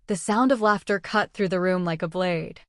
The sound of laughter cut through the room like a blade.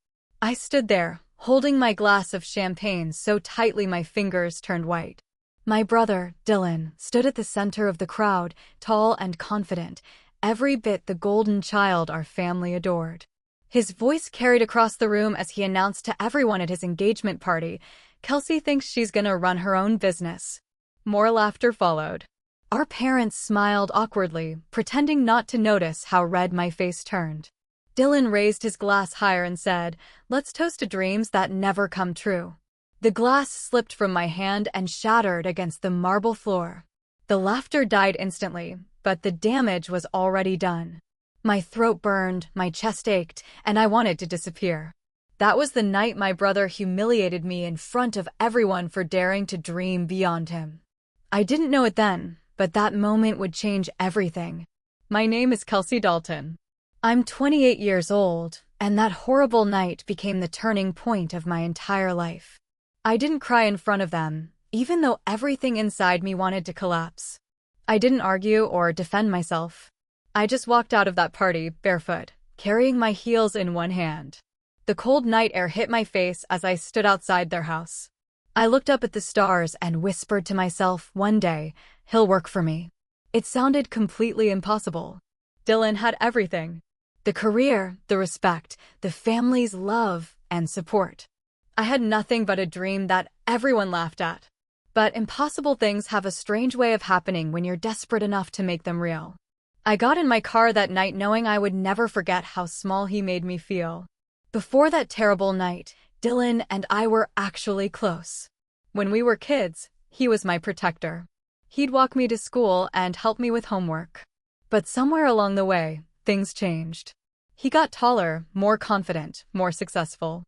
I stood there, holding my glass of champagne so tightly my fingers turned white. My brother, Dylan, stood at the center of the crowd, tall and confident, every bit the golden child our family adored. His voice carried across the room as he announced to everyone at his engagement party, "Kelsey thinks she's gonna run her own business." More laughter followed. Our parents smiled awkwardly, pretending not to notice how red my face turned. Dylan raised his glass higher and said, "Let's toast to dreams that never come true." The glass slipped from my hand and shattered against the marble floor. The laughter died instantly, but the damage was already done. My throat burned, my chest ached, and I wanted to disappear. That was the night my brother humiliated me in front of everyone for daring to dream beyond him. I didn't know it then, but that moment would change everything. My name is Kelsey Dalton. I'm 28 years old, and that horrible night became the turning point of my entire life. I didn't cry in front of them, even though everything inside me wanted to collapse. I didn't argue or defend myself. I just walked out of that party, barefoot, carrying my heels in one hand. The cold night air hit my face as I stood outside their house. I looked up at the stars and whispered to myself, one day, he'll work for me. It sounded completely impossible. Dylan had everything. The career, the respect, the family's love and support. I had nothing but a dream that everyone laughed at. But impossible things have a strange way of happening when you're desperate enough to make them real. I got in my car that night knowing I would never forget how small he made me feel. Before that terrible night, Dylan and I were actually close. When we were kids, he was my protector. He'd walk me to school and help me with homework. But somewhere along the way, things changed. He got taller, more confident, more successful.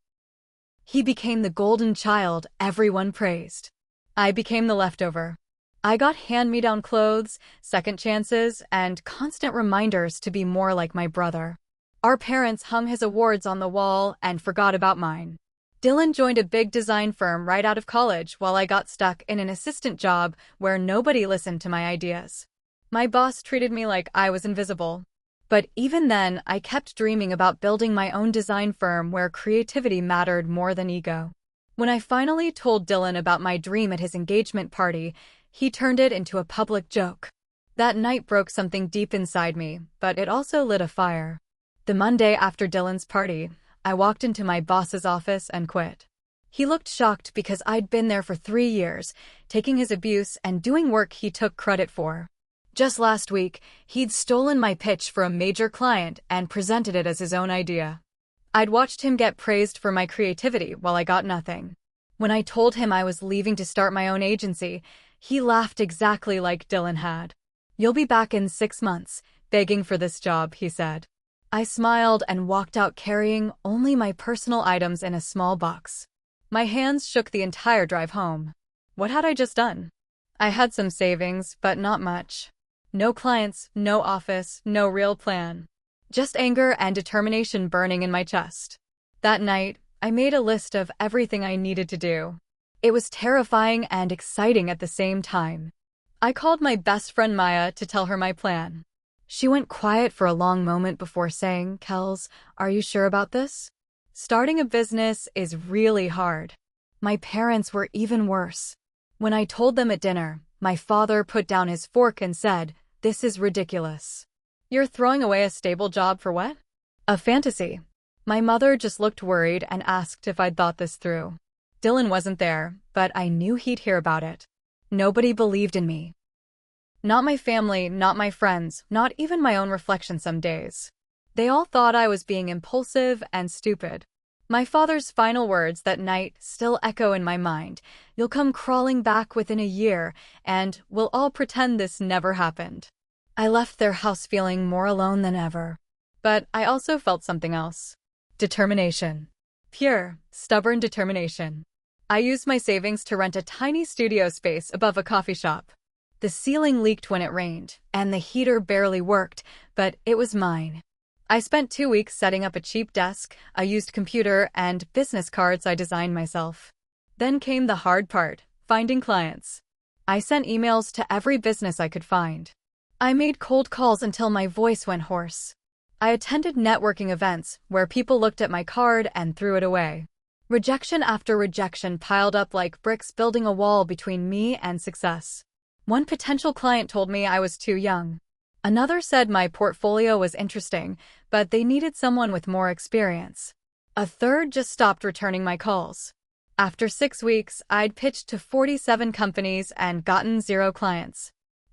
He became the golden child everyone praised. I became the leftover. I got hand-me-down clothes, second chances, and constant reminders to be more like my brother. Our parents hung his awards on the wall and forgot about mine. Dylan joined a big design firm right out of college while I got stuck in an assistant job where nobody listened to my ideas. My boss treated me like I was invisible. But even then, I kept dreaming about building my own design firm where creativity mattered more than ego. When I finally told Dylan about my dream at his engagement party, he turned it into a public joke. That night broke something deep inside me, but it also lit a fire. The Monday after Dylan's party, I walked into my boss's office and quit. He looked shocked because I'd been there for 3 years, taking his abuse and doing work he took credit for. Just last week, he'd stolen my pitch for a major client and presented it as his own idea. I'd watched him get praised for my creativity while I got nothing. When I told him I was leaving to start my own agency, he laughed exactly like Dylan had. "You'll be back in 6 months, begging for this job," he said. I smiled and walked out carrying only my personal items in a small box. My hands shook the entire drive home. What had I just done? I had some savings, but not much. No clients, no office, no real plan. Just anger and determination burning in my chest. That night, I made a list of everything I needed to do. It was terrifying and exciting at the same time. I called my best friend Maya to tell her my plan. She went quiet for a long moment before saying, "Kels, are you sure about this? Starting a business is really hard." My parents were even worse. When I told them at dinner, my father put down his fork and said, "This is ridiculous. You're throwing away a stable job for what? A fantasy." My mother just looked worried and asked if I'd thought this through. Dylan wasn't there, but I knew he'd hear about it. Nobody believed in me. Not my family, not my friends, not even my own reflection some days. They all thought I was being impulsive and stupid. My father's final words that night still echo in my mind. "You'll come crawling back within a year, and we'll all pretend this never happened." I left their house feeling more alone than ever. But I also felt something else. Determination. Pure, stubborn determination. I used my savings to rent a tiny studio space above a coffee shop. The ceiling leaked when it rained, and the heater barely worked, but it was mine. I spent 2 weeks setting up a cheap desk, a used computer, and business cards I designed myself. Then came the hard part, finding clients. I sent emails to every business I could find. I made cold calls until my voice went hoarse. I attended networking events where people looked at my card and threw it away. Rejection after rejection piled up like bricks, building a wall between me and success. One potential client told me I was too young. Another said my portfolio was interesting, but they needed someone with more experience. A third just stopped returning my calls. After 6 weeks, I'd pitched to 47 companies and gotten 0 clients.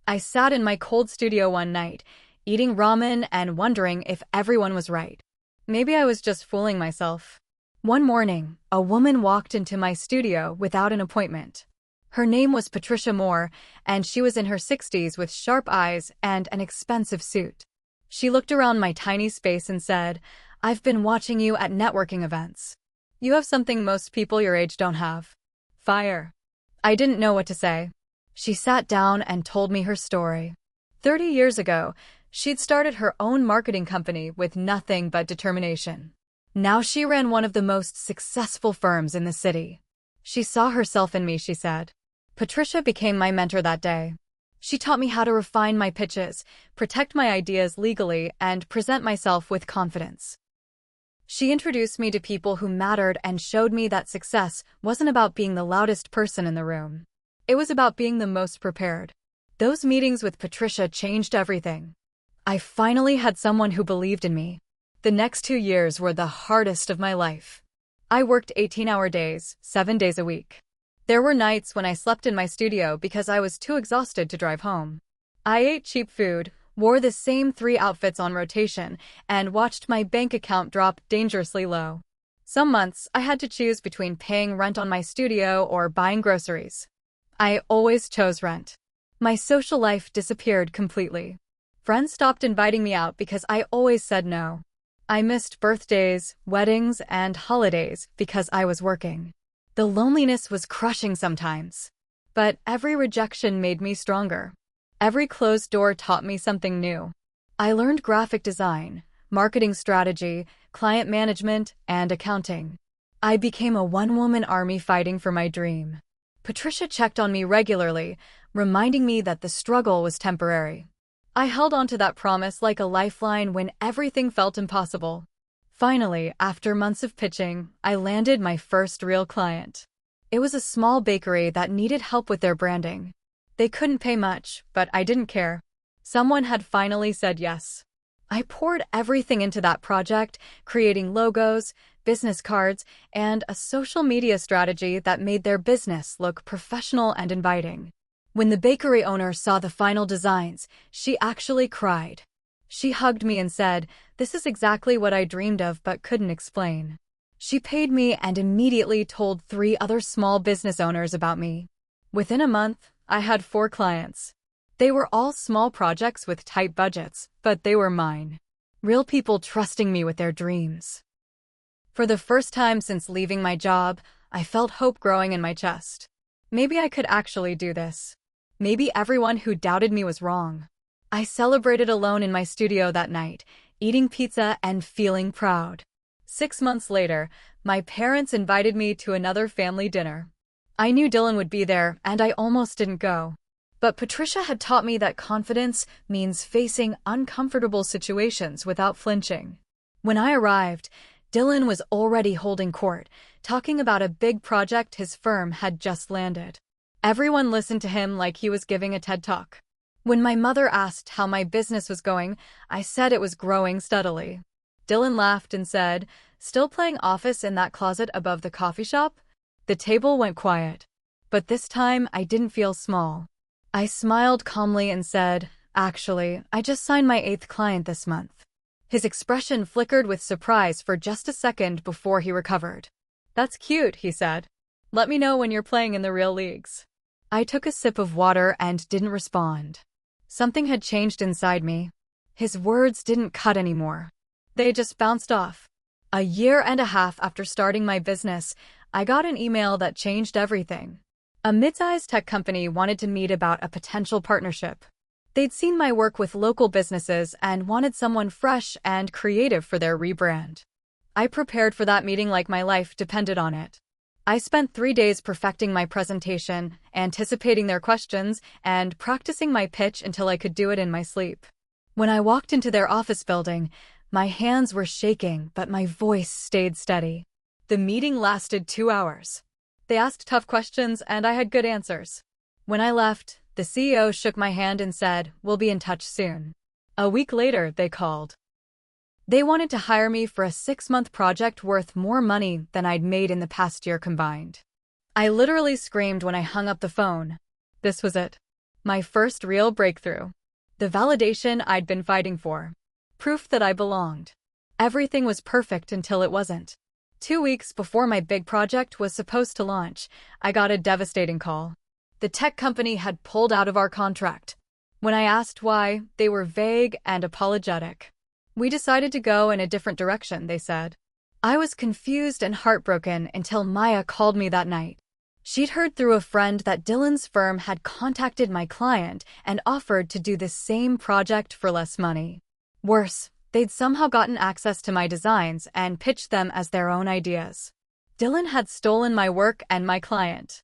I sat in my cold studio one night, eating ramen and wondering if everyone was right. Maybe I was just fooling myself. One morning, a woman walked into my studio without an appointment. Her name was Patricia Moore, and she was in her 60s with sharp eyes and an expensive suit. She looked around my tiny space and said, "I've been watching you at networking events. You have something most people your age don't have. Fire." I didn't know what to say. She sat down and told me her story. 30 years ago, she'd started her own marketing company with nothing but determination. Now she ran one of the most successful firms in the city. She saw herself in me, she said. Patricia became my mentor that day. She taught me how to refine my pitches, protect my ideas legally, and present myself with confidence. She introduced me to people who mattered and showed me that success wasn't about being the loudest person in the room. It was about being the most prepared. Those meetings with Patricia changed everything. I finally had someone who believed in me. The next 2 years were the hardest of my life. I worked 18-hour days, 7 days a week. There were nights when I slept in my studio because I was too exhausted to drive home. I ate cheap food, wore the same 3 outfits on rotation, and watched my bank account drop dangerously low. Some months, I had to choose between paying rent on my studio or buying groceries. I always chose rent. My social life disappeared completely. Friends stopped inviting me out because I always said no. I missed birthdays, weddings, and holidays because I was working. The loneliness was crushing sometimes. But every rejection made me stronger. Every closed door taught me something new. I learned graphic design, marketing strategy, client management, and accounting. I became a one-woman army fighting for my dream. Patricia checked on me regularly, reminding me that the struggle was temporary. I held on to that promise like a lifeline when everything felt impossible. Finally, after months of pitching, I landed my first real client. It was a small bakery that needed help with their branding. They couldn't pay much, but I didn't care. Someone had finally said yes. I poured everything into that project, creating logos, business cards, and a social media strategy that made their business look professional and inviting. When the bakery owner saw the final designs, she actually cried. She hugged me and said, "This is exactly what I dreamed of but couldn't explain." She paid me and immediately told 3 other small business owners about me. Within a month, I had 4 clients. They were all small projects with tight budgets, but they were mine. Real people trusting me with their dreams. For the first time since leaving my job, I felt hope growing in my chest. Maybe I could actually do this. Maybe everyone who doubted me was wrong. I celebrated alone in my studio that night, eating pizza and feeling proud. 6 months later, my parents invited me to another family dinner. I knew Dylan would be there, and I almost didn't go. But Patricia had taught me that confidence means facing uncomfortable situations without flinching. When I arrived, Dylan was already holding court, talking about a big project his firm had just landed. Everyone listened to him like he was giving a TED Talk. When my mother asked how my business was going, I said it was growing steadily. Dylan laughed and said, "Still playing office in that closet above the coffee shop?" The table went quiet. But this time, I didn't feel small. I smiled calmly and said, "Actually, I just signed my 8th client this month." His expression flickered with surprise for just a second before he recovered. "That's cute," he said. "Let me know when you're playing in the real leagues." I took a sip of water and didn't respond. Something had changed inside me. His words didn't cut anymore. They just bounced off. A year and a half after starting my business, I got an email that changed everything. A mid-sized tech company wanted to meet about a potential partnership. They'd seen my work with local businesses and wanted someone fresh and creative for their rebrand. I prepared for that meeting like my life depended on it. I spent 3 days perfecting my presentation, anticipating their questions, and practicing my pitch until I could do it in my sleep. When I walked into their office building, My hands were shaking, but my voice stayed steady. The meeting lasted 2 hours. They asked tough questions, and I had good answers. When I left, the CEO shook my hand and said, "We'll be in touch soon." A week later, they called. They wanted to hire me for a 6-month project worth more money than I'd made in the past year combined. I literally screamed when I hung up the phone. This was it. My first real breakthrough. The validation I'd been fighting for. Proof that I belonged. Everything was perfect until it wasn't. 2 weeks before my big project was supposed to launch, I got a devastating call. The tech company had pulled out of our contract. When I asked why, they were vague and apologetic. "We decided to go in a different direction," they said. I was confused and heartbroken until Maya called me that night. She'd heard through a friend that Dylan's firm had contacted my client and offered to do the same project for less money. Worse, they'd somehow gotten access to my designs and pitched them as their own ideas. Dylan had stolen my work and my client.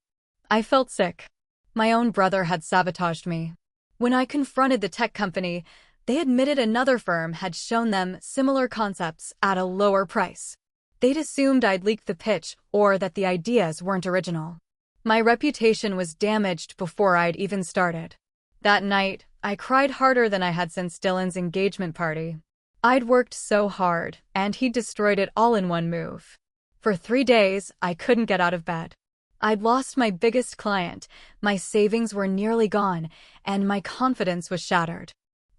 I felt sick. My own brother had sabotaged me. When I confronted the tech company, they admitted another firm had shown them similar concepts at a lower price. They'd assumed I'd leaked the pitch or that the ideas weren't original. My reputation was damaged before I'd even started. That night, I cried harder than I had since Dylan's engagement party. I'd worked so hard, and he'd destroyed it all in one move. For 3 days, I couldn't get out of bed. I'd lost my biggest client, my savings were nearly gone, and my confidence was shattered.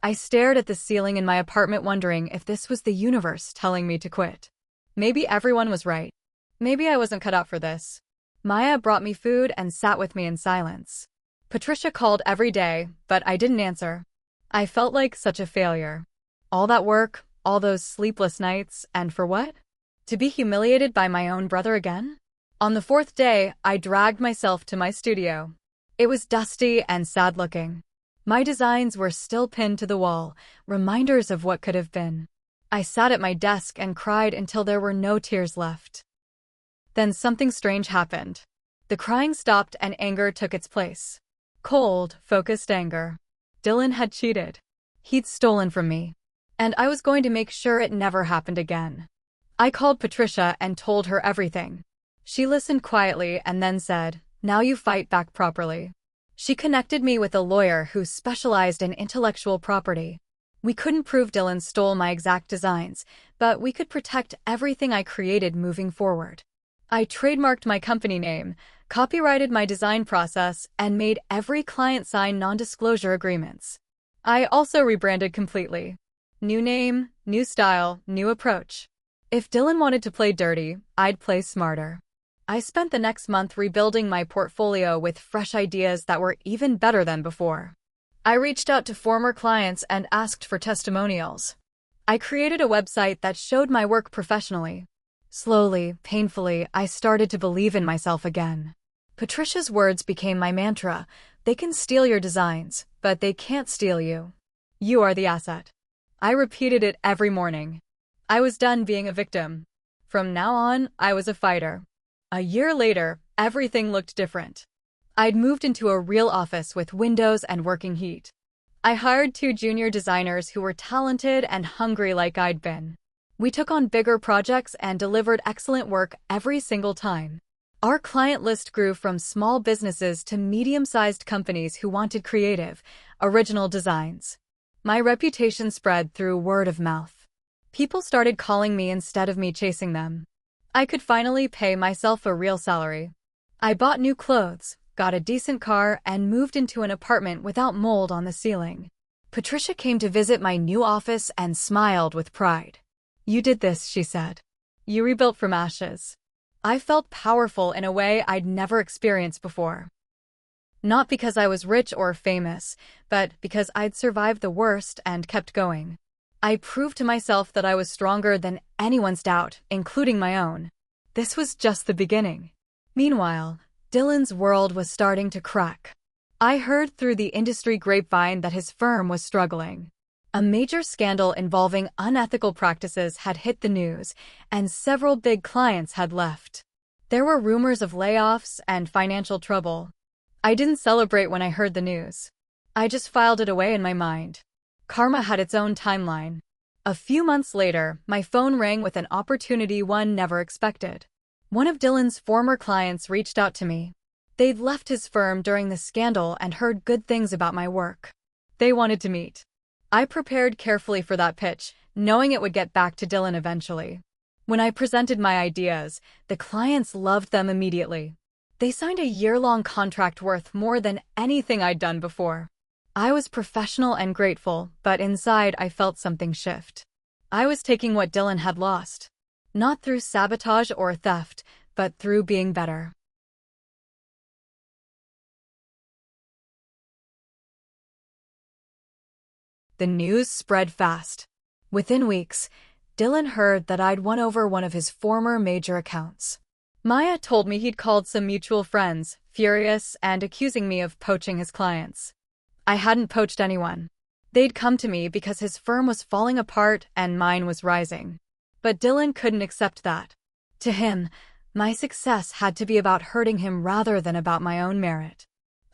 I stared at the ceiling in my apartment wondering if this was the universe telling me to quit. Maybe everyone was right. Maybe I wasn't cut out for this. Maya brought me food and sat with me in silence. Patricia called every day, but I didn't answer. I felt like such a failure. All that work, all those sleepless nights, and for what? To be humiliated by my own brother again? On the 4th day, I dragged myself to my studio. It was dusty and sad-looking. My designs were still pinned to the wall, reminders of what could have been. I sat at my desk and cried until there were no tears left. Then something strange happened. The crying stopped and anger took its place. Cold, focused anger. Dylan had cheated. He'd stolen from me. And I was going to make sure it never happened again. I called Patricia and told her everything. She listened quietly and then said, "Now you fight back properly." She connected me with a lawyer who specialized in intellectual property. We couldn't prove Dylan stole my exact designs, but we could protect everything I created moving forward. I trademarked my company name, copyrighted my design process, and made every client sign non-disclosure agreements. I also rebranded completely. New name, new style, new approach. If Dylan wanted to play dirty, I'd play smarter. I spent the next month rebuilding my portfolio with fresh ideas that were even better than before. I reached out to former clients and asked for testimonials. I created a website that showed my work professionally. Slowly, painfully, I started to believe in myself again. Patricia's words became my mantra. They can steal your designs, but they can't steal you. You are the asset. I repeated it every morning. I was done being a victim. From now on, I was a fighter. A year later, everything looked different. I'd moved into a real office with windows and working heat. I hired 2 junior designers who were talented and hungry like I'd been. We took on bigger projects and delivered excellent work every single time. Our client list grew from small businesses to medium-sized companies who wanted creative, original designs. My reputation spread through word of mouth. People started calling me instead of me chasing them. I could finally pay myself a real salary. I bought new clothes, got a decent car, and moved into an apartment without mold on the ceiling. Patricia came to visit my new office and smiled with pride. "You did this," she said. "You rebuilt from ashes." I felt powerful in a way I'd never experienced before. Not because I was rich or famous, but because I'd survived the worst and kept going. I proved to myself that I was stronger than anyone's doubt, including my own. This was just the beginning. Meanwhile, Dylan's world was starting to crack. I heard through the industry grapevine that his firm was struggling. A major scandal involving unethical practices had hit the news, and several big clients had left. There were rumors of layoffs and financial trouble. I didn't celebrate when I heard the news. I just filed it away in my mind. Karma had its own timeline. A few months later, my phone rang with an opportunity one never expected. One of Dylan's former clients reached out to me. They'd left his firm during the scandal and heard good things about my work. They wanted to meet. I prepared carefully for that pitch, knowing it would get back to Dylan eventually. When I presented my ideas, the clients loved them immediately. They signed a year-long contract worth more than anything I'd done before. I was professional and grateful, but inside I felt something shift. I was taking what Dylan had lost. Not through sabotage or theft, but through being better. The news spread fast. Within weeks, Dylan heard that I'd won over one of his former major accounts. Maya told me he'd called some mutual friends, furious and accusing me of poaching his clients. I hadn't poached anyone. They'd come to me because his firm was falling apart and mine was rising. But Dylan couldn't accept that. To him, my success had to be about hurting him rather than about my own merit.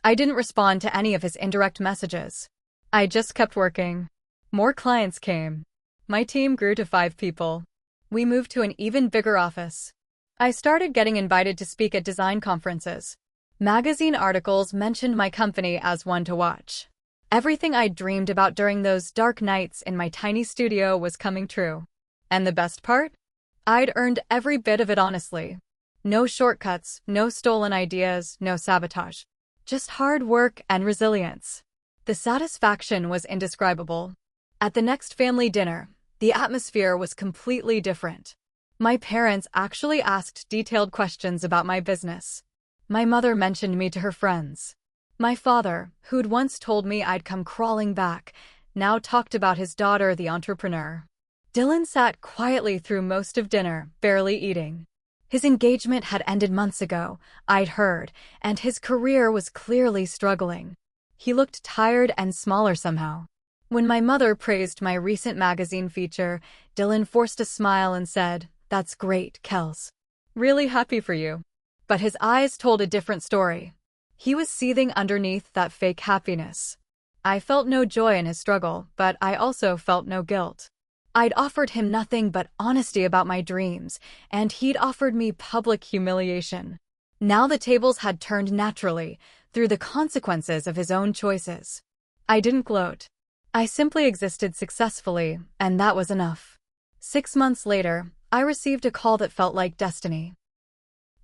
I didn't respond to any of his indirect messages. I just kept working. More clients came. My team grew to 5 people. We moved to an even bigger office. I started getting invited to speak at design conferences. Magazine articles mentioned my company as one to watch. Everything I'd dreamed about during those dark nights in my tiny studio was coming true. And the best part? I'd earned every bit of it honestly. No shortcuts, no stolen ideas, no sabotage. Just hard work and resilience. The satisfaction was indescribable. At the next family dinner, the atmosphere was completely different. My parents actually asked detailed questions about my business. My mother mentioned me to her friends. My father, who'd once told me I'd come crawling back, now talked about his daughter, the entrepreneur. Dylan sat quietly through most of dinner, barely eating. His engagement had ended months ago, I'd heard, and his career was clearly struggling. He looked tired and smaller somehow. When my mother praised my recent magazine feature, Dylan forced a smile and said, "That's great, Kels. Really happy for you." But his eyes told a different story. He was seething underneath that fake happiness. I felt no joy in his struggle, but I also felt no guilt. I'd offered him nothing but honesty about my dreams, and he'd offered me public humiliation. Now the tables had turned naturally, through the consequences of his own choices. I didn't gloat. I simply existed successfully, and that was enough. 6 months later, I received a call that felt like destiny.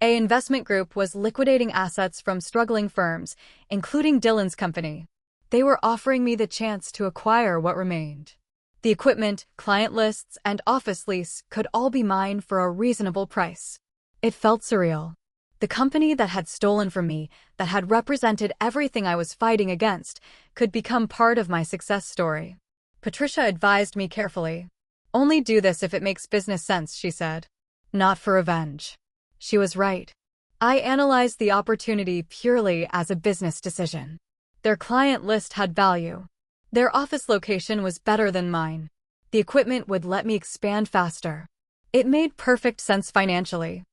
An investment group was liquidating assets from struggling firms, including Dylan's company. They were offering me the chance to acquire what remained. The equipment, client lists, and office lease could all be mine for a reasonable price. It felt surreal. The company that had stolen from me, that had represented everything I was fighting against, could become part of my success story. Patricia advised me carefully. "Only do this if it makes business sense," she said. Not for revenge. She was right. I analyzed the opportunity purely as a business decision. Their client list had value. Their office location was better than mine. The equipment would let me expand faster. It made perfect sense financially.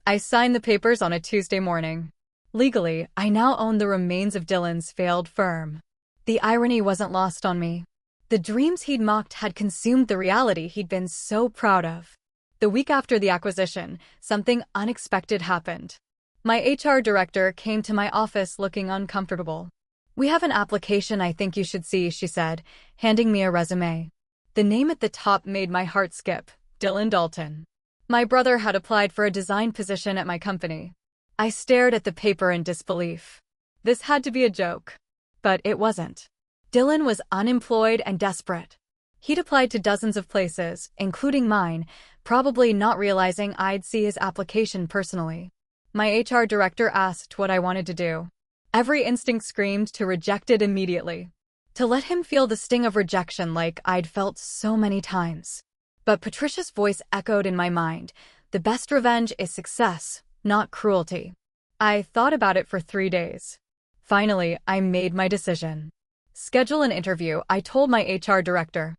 I signed the papers on a Tuesday morning. Legally, I now owned the remains of Dylan's failed firm. The irony wasn't lost on me. The dreams he'd mocked had consumed the reality he'd been so proud of. The week after the acquisition, something unexpected happened. My HR director came to my office looking uncomfortable. "We have an application I think you should see," she said, handing me a resume. The name at the top made my heart skip. Dylan Dalton. My brother had applied for a design position at my company. I stared at the paper in disbelief. This had to be a joke. But it wasn't. Dylan was unemployed and desperate. He'd applied to dozens of places, including mine, probably not realizing I'd see his application personally. My HR director asked what I wanted to do. Every instinct screamed to reject it immediately. To let him feel the sting of rejection like I'd felt so many times. But Patricia's voice echoed in my mind. The best revenge is success, not cruelty. I thought about it for 3 days. Finally, I made my decision. "Schedule an interview," I told my HR director.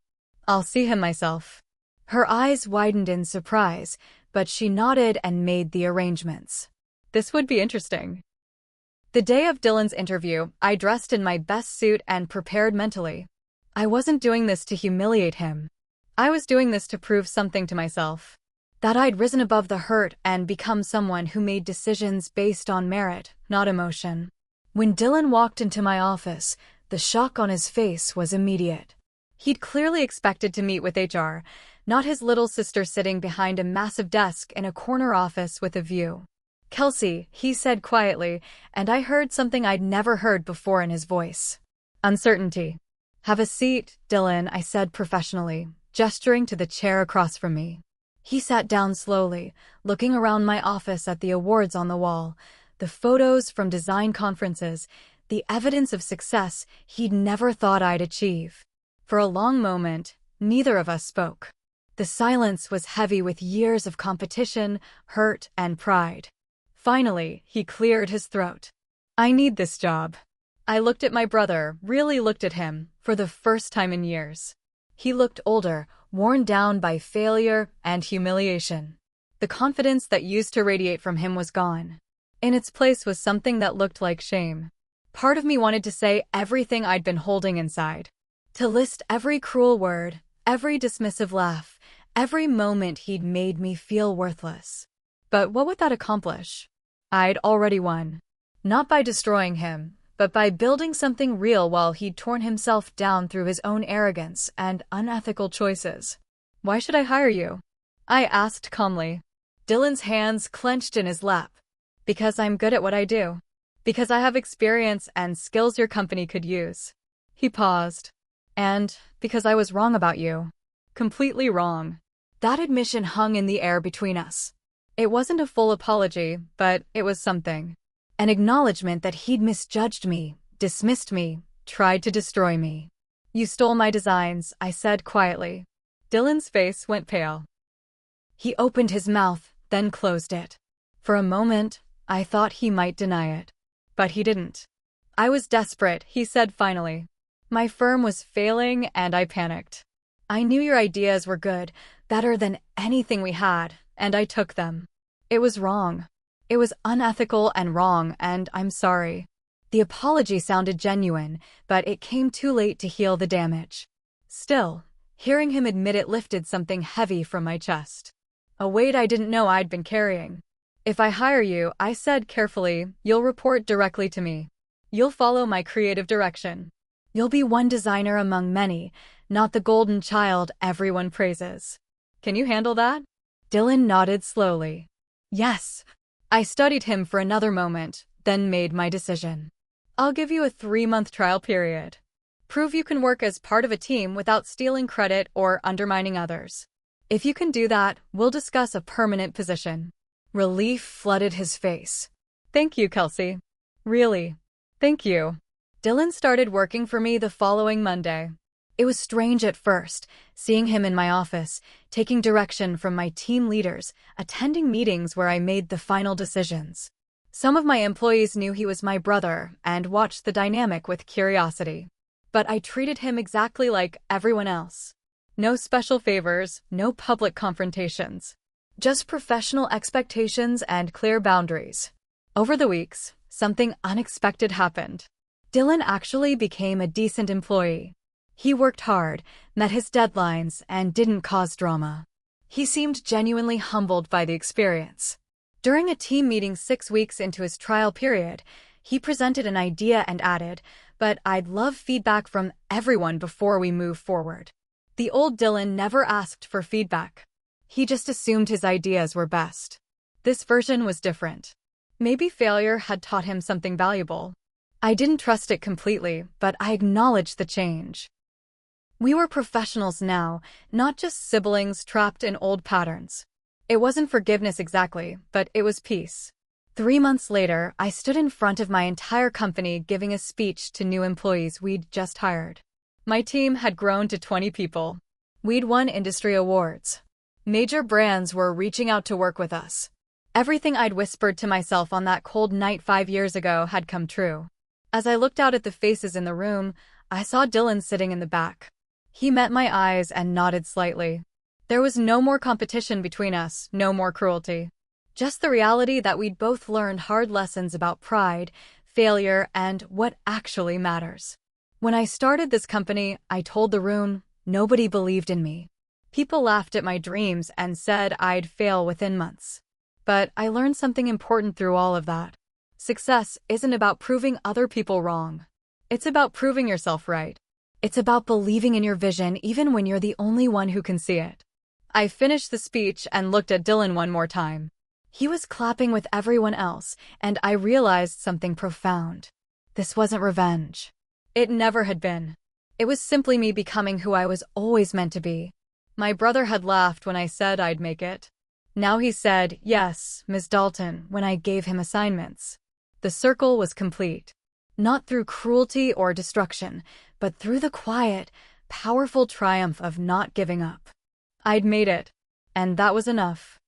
"I'll see him myself." Her eyes widened in surprise, but she nodded and made the arrangements. This would be interesting. The day of Dylan's interview, I dressed in my best suit and prepared mentally. I wasn't doing this to humiliate him. I was doing this to prove something to myself. That I'd risen above the hurt and become someone who made decisions based on merit, not emotion. When Dylan walked into my office, the shock on his face was immediate. He'd clearly expected to meet with HR, not his little sister sitting behind a massive desk in a corner office with a view. "Kelsey," he said quietly, and I heard something I'd never heard before in his voice. Uncertainty. "Have a seat, Dylan," I said professionally, gesturing to the chair across from me. He sat down slowly, looking around my office at the awards on the wall, the photos from design conferences, the evidence of success he'd never thought I'd achieve. For a long moment, neither of us spoke. The silence was heavy with years of competition, hurt, and pride. Finally, he cleared his throat. "I need this job." I looked at my brother, really looked at him, for the first time in years. He looked older, worn down by failure and humiliation. The confidence that used to radiate from him was gone. In its place was something that looked like shame. Part of me wanted to say everything I'd been holding inside. To list every cruel word, every dismissive laugh, every moment he'd made me feel worthless. But what would that accomplish? I'd already won. Not by destroying him, but by building something real while he'd torn himself down through his own arrogance and unethical choices. "Why should I hire you?" I asked calmly. Dylan's hands clenched in his lap. "Because I'm good at what I do. Because I have experience and skills your company could use." He paused. "And because I was wrong about you. Completely wrong." That admission hung in the air between us. It wasn't a full apology, but it was something. An acknowledgement that he'd misjudged me, dismissed me, tried to destroy me. "You stole my designs," I said quietly. Dylan's face went pale. He opened his mouth, then closed it. For a moment, I thought he might deny it. But he didn't. "I was desperate," he said finally. "My firm was failing and I panicked. I knew your ideas were good, better than anything we had, and I took them. It was wrong. It was unethical and wrong, and I'm sorry." The apology sounded genuine, but it came too late to heal the damage. Still, hearing him admit it lifted something heavy from my chest. A weight I didn't know I'd been carrying. "If I hire you," I said carefully, "you'll report directly to me. You'll follow my creative direction. You'll be one designer among many, not the golden child everyone praises. Can you handle that?" Dylan nodded slowly. "Yes." I studied him for another moment, then made my decision. "I'll give you a 3-month trial period. Prove you can work as part of a team without stealing credit or undermining others. If you can do that, we'll discuss a permanent position." Relief flooded his face. "Thank you, Kelsey. Really. Thank you." Dylan started working for me the following Monday. It was strange at first, seeing him in my office, taking direction from my team leaders, attending meetings where I made the final decisions. Some of my employees knew he was my brother and watched the dynamic with curiosity. But I treated him exactly like everyone else. No special favors, no public confrontations. Just professional expectations and clear boundaries. Over the weeks, something unexpected happened. Dylan actually became a decent employee. He worked hard, met his deadlines, and didn't cause drama. He seemed genuinely humbled by the experience. During a team meeting 6 weeks into his trial period, he presented an idea and added, "But I'd love feedback from everyone before we move forward." The old Dylan never asked for feedback. He just assumed his ideas were best. This version was different. Maybe failure had taught him something valuable. I didn't trust it completely, but I acknowledged the change. We were professionals now, not just siblings trapped in old patterns. It wasn't forgiveness exactly, but it was peace. 3 months later, I stood in front of my entire company giving a speech to new employees we'd just hired. My team had grown to 20 people. We'd won industry awards. Major brands were reaching out to work with us. Everything I'd whispered to myself on that cold night 5 years ago had come true. As I looked out at the faces in the room, I saw Dylan sitting in the back. He met my eyes and nodded slightly. There was no more competition between us, no more cruelty. Just the reality that we'd both learned hard lessons about pride, failure, and what actually matters. When I started this company, I told the room, nobody believed in me. People laughed at my dreams and said I'd fail within months. But I learned something important through all of that. Success isn't about proving other people wrong. It's about proving yourself right. It's about believing in your vision even when you're the only one who can see it. I finished the speech and looked at Dylan one more time. He was clapping with everyone else, and I realized something profound. This wasn't revenge. It never had been. It was simply me becoming who I was always meant to be. My brother had laughed when I said I'd make it. Now he said, "Yes, Ms. Dalton," when I gave him assignments. The circle was complete. Not through cruelty or destruction, but through the quiet, powerful triumph of not giving up. I'd made it, and that was enough.